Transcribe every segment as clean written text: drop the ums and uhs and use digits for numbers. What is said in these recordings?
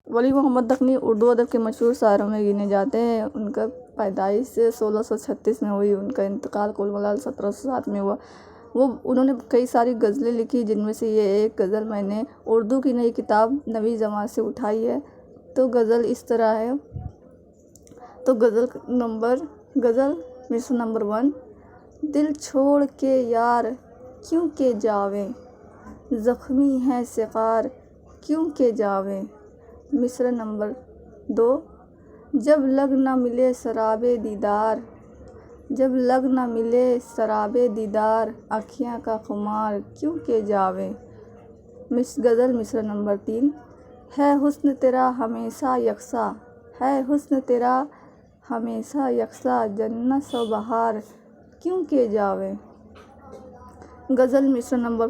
वली मोहम्मद दखनी उर्दू अदब के मशहूर शायरों में गिने जाते हैं। उनका पैदाइश 1636 में हुई, उनका इंतकाल कुल मिला 1707 में हुआ। उन्होंने कई सारी गज़लें लिखी, जिनमें से ये एक गज़ल मैंने उर्दू की नई किताब नवी जमा से उठाई है। तो गज़ल इस तरह है। तो गज़ल मिसर नंबर 1। दिल छोड़ के यार क्यों के जावे, ज़ख्मी है शिकार क्यों के जावे। मिसर नंबर 2। जब लग न मिले शराबे दीदार, जब लग न मिले शराबे दीदार, आँखियाँ का खुमार क्यों के जावे। गज़ल मिसर नंबर 3। है हुस्न तेरा हमेशा यकसा, है हुस्न तेरा हमेशा यकसा, जन्नत व बहार क्यों के जावे। गज़ल मिसर नंबर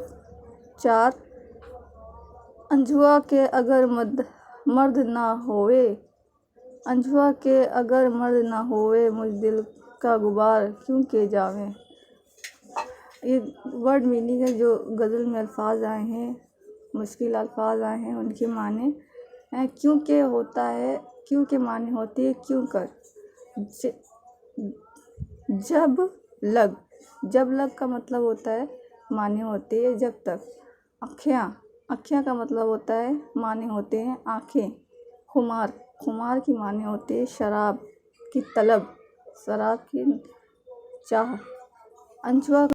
4। अंजुआ के अगर मर्द ना होवे, अंजुआ के अगर मर्द ना होवे, मुझ दिल का गुबार क्यों के जावे। ये वर्ड मीनिंग है, जो गज़ल में अल्फाज आए हैं, मुश्किल अल्फाज आए हैं, उनके माने हैं। क्यों के होता है, क्यों के माने होती है क्यों कर। जब लग का मतलब होता है माने होते हैं जब तक। अखियाँ का मतलब होता है माने होते हैं आँखें। खुमार की माने होते हैं शराब की तलब, शराब की चाह। अंजुआ